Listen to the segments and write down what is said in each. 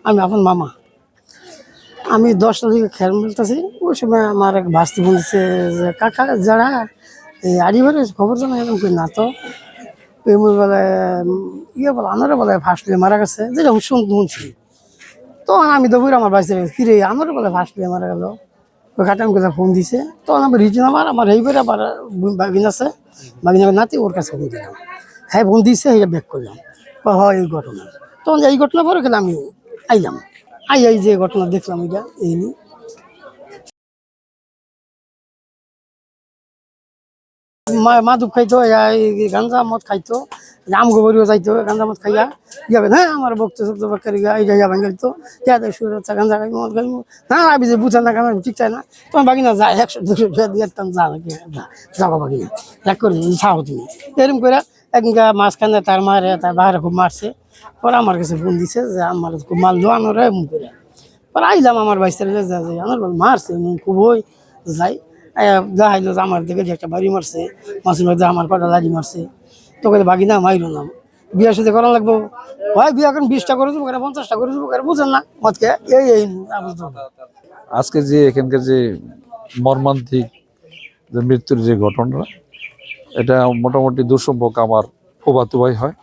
আমি আপনার মামা। আমি 10টা দিকে খেয়াল মেলতেছি, ওই সময় আমার এক ভাস্তি বলছে যে কাকা যারা এই আড়িবারের খবর জানা এরকম করি না তো এমনি বলে ইয়ে বলে আনারে বলে ফার্স্ট মারা গেছে যেটা শুনছি। তো আমি তো আমার বাড়িতে কিরে আমারও বলে ফার্স্ট মারা গেল। ওই খাটাম করে ফোন দিছে, তখন আমি রিজন আমার এইবারে আবার বাগিন আছে, বাগিন নাতি ওর কাছে ফোন দিলাম। হ্যাঁ ফোন দিছে এই ব্যাক করলাম, হয় এই ঘটনা। তখন এই ঘটনা পরে গেলে আমি আইলাম, এই যে ঘটনা দেখলাম এটা এই নিয়ে। মাদুক খাইতো, গাঞ্জা মদ খাইতো, আম গোবরিও যাইতো গাঞ্জা মদ খাইয়া যাবেন। হ্যাঁ আমার বক্ত শক্ত বাক্কারি এই জায়গা ভাঙ গেলতো সুর হচ্ছে গাঞ্জা খাইবো মদ খাইবো না আমি যে বুঝান না কেন ঠিক চাই না। তোমার বাগিনা যায় 100-200 দিতাম যা নাকি যাবো বাগিনা এক করে ছাও তুমি এরকম করে একদিনকা মাঝখানে তার মারে তার বাইরে খুব মারছে। পরে আমার কাছে ফোন দিছে যে আমার খুব মাল দোয়ানোর এমন করে। পরে আইলাম আমার বাইশ তারিখে আমার মারছে খুবই যাই দেখাইলো যে আমার দেখে যে একটা বাড়ি মারছে, মাসুর মধ্যে আমার কটা লাড়ি মারছে। তোকে বাগিনা মাইরো না, বিয়ার সাথে করা লাগবো, হয় বিয়া এখন 20টা করে দেবো 50টা করে দেবো বুঝেন না মতকে এই আজকে যে এখানকার যে মর্মান্তিক যে মৃত্যুর যে ঘটনা, এটা মোটামুটি দুঃসম্পর্ক আমার ফুফাতো ভাই হয়।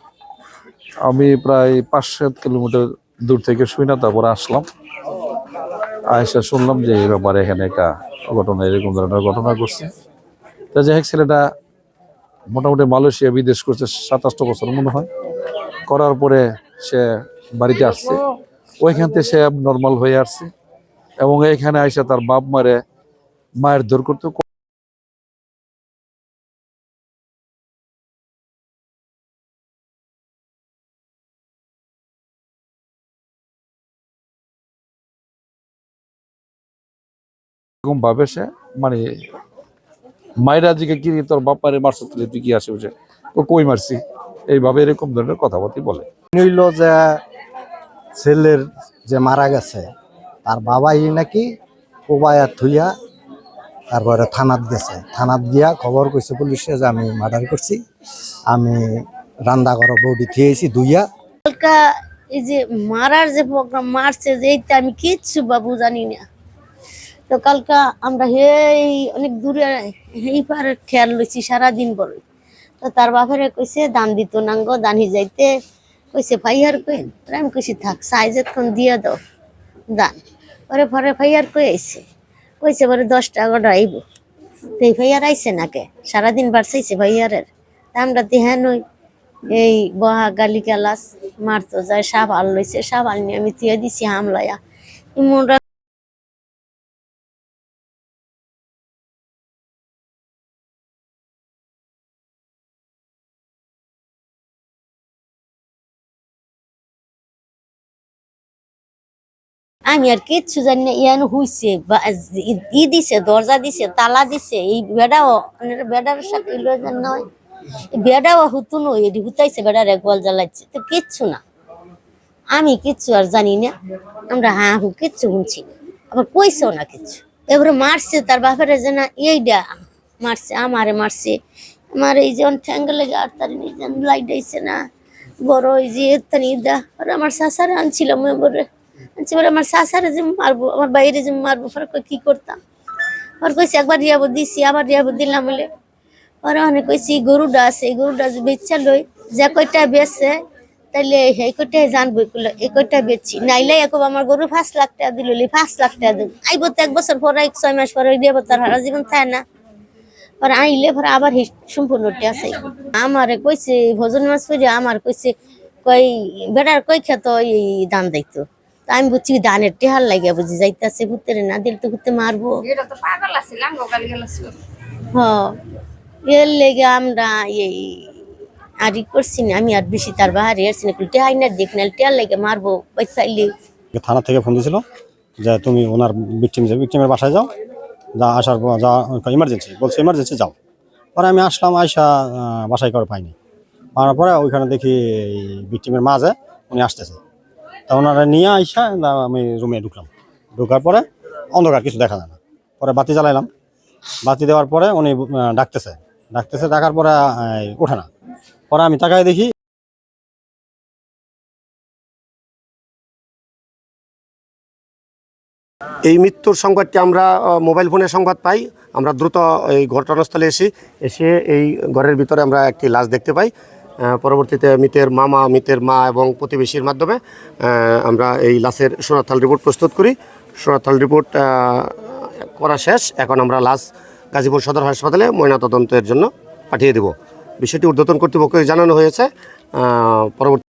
আমি প্রায় 5-7 কিলোমিটার দূর থেকে শুই না, তারপরে আসলাম, আয়সা শুনলাম যে এই ব্যাপারে এখানে একটা ঘটনা এরকম ধরনের ঘটনা ঘটছে। তা যাই হোক, ছেলেটা মোটামুটি মালয়েশিয়া বিদেশ করছে 27 বছর মনে হয়, করার পরে সে বাড়িতে আসছে, ওইখান থেকে সে নর্মাল হয়ে আসছে এবং এখানে আইসা তার বাপ মারে মায়ের দর করতে এরকম ভাবে সে মানে মায়েরা জিকে কি তোর বাপ মারে মারছে তুই কি আসে বুঝে ও কই মারছি, এইভাবে এরকম ধরনের কথাবার্তা বলে। হইল যে ছেলের যে মারা গেছে তার বাবাই নাকি কোবায়া থুইয়া তারপরে থানাত গেছে, থানাত গিয়া খবর কইছে পুলিশে যে আমি মার্ডার করছি, আমি রান্না ঘর বৌদি থিয়েছি দুইয়া। কালকা এই যে মারার যে প্রোগ্রাম মারছে যে এইটা আমি কিচ্ছু বাবু জানি না। তো কালকা আমরা এই অনেক দূরে এই পারে খেয়াল লইছি সারাদিন বড়। তো তার বাপেরে কইছে দান দিত নাঙ্গ দানি যাইতে কইছে ভাইয়ার কইন, আমি কইছি থাক সাইজেতক্ষণ দিয়ে দাও দান। পরে পরে ভাইয়ার কই আইছে, কইছে পরে 10টা আইব। তো এই ভাইয়ার আইছে নাকে সারাদিন বাড়ছাইছে ভাইয়ারের। তা আমরা হ্যাঁ নই এই বহা গালি গালাস মারতো যায়, সাবাল লইছে সাবাল নিয়ে আমি থিয়ে দিছি হামলায়া ইমনরা। আমি আর কিচ্ছু জানি না, ইয়ানো হইছে ই দিছে দরজা দিছে তালা দিছে এই বেড়াও বেড়ার সাথে নয়, বেড়াও হুতুন এটি হুতাইছে বেড়ার একবাল জ্বালাইছে তো কিচ্ছু না। আমি কিচ্ছু আর জানি না, আমরা হ্যাঁ হু কিচ্ছু শুনছি না, আবার কইছেও না কিচ্ছু। এবারে মারছে তার বাপের যে না এইটা মারছে আমারে মারছে, আমার এই যে ঠ্যাঙ্গা লেগে আর তার লাইট আইছে না বড় ওই যে দা আর আমার শাসারে আনছিলাম এবারে আমার শাসারে যে মারবো আমার বাইরে যে মারবো কি করতাম। আর কইছে একবার রিয়াবো দিছি আবার রিয়াবো দিলাম বলে। আর অনেক কইছি গরুটা আছে এই গরুটা বেচা লই যে কয়টা বেচছে তাইলে এই কয়টাই জানবো এই কয়টা বেচছি নাইলে এখন আমার গরু 5 লাখ টাকা দিল 5 লাখ টাকা দিল আইবো তো 1 বছর পরে 6 মাস পরে রিয়াবো তার সারা জীবন থাকে না। আর আইলে পরে আবার সম্পূর্ণটা আছে আমারে কইছে ভোজন মাছ করে আমার কইছে কই বেটার কই খেত এই দান দাইতো। আমি বুঝছি ধানের টেহার লাগে বুঝি যাইতেছে ভূতের না দিল তো ভূতে মারবো। হ্যাঁ এর লেগে আমরা এই আর করছি না, আমি আর বেশি তার বাহারে আসছি না টেহাই না দেখ না টেহার লাগে মারবো চাইলে। থানা থেকে ফোন দিয়েছিল যে তুমি ওনার ভিকটিমের বাসায় যাও, যা আসার পর যা ইমার্জেন্সি বলছে ইমার্জেন্সি যাও। পরে আমি আসলাম, আয়সা বাসায় করে পাইনি, পাওয়ার পরে ওইখানে দেখি ভিকটিমের মাঝে উনি আসতেছে, তা ওনারা নিয়ে আইসা আমি রুমে ঢুকলাম, ঢুকার পরে অন্ধকার কিছু দেখা যায় না। পরে বাতি জ্বালাইলাম, বাতি দেওয়ার পরে উনি ডাকতেছে ডাকার পরে ওঠে না। পরে আমি তাকায় দেখি এই মৃত্যুর সংবাদটি আমরা মোবাইল ফোনে সংবাদ পাই। আমরা দ্রুত এই ঘটনাস্থলে এসে এই ঘরের ভিতরে আমরা একটি লাশ দেখতে পাই। পরবর্তীতে মৃতের মামা, মৃতের মা এবং প্রতিবেশীর মাধ্যমে আমরা এই লাশের শনাক্তল রিপোর্ট প্রস্তুত করি। শনাক্তল রিপোর্ট করা শেষ। এখন আমরা লাশ গাজীপুর সদর হাসপাতালে ময়নাতদন্তের জন্য পাঠিয়ে দেব। বিষয়টি ঊর্ধ্বতন কর্তৃপক্ষকে জানানো হয়েছে। পরবর্তী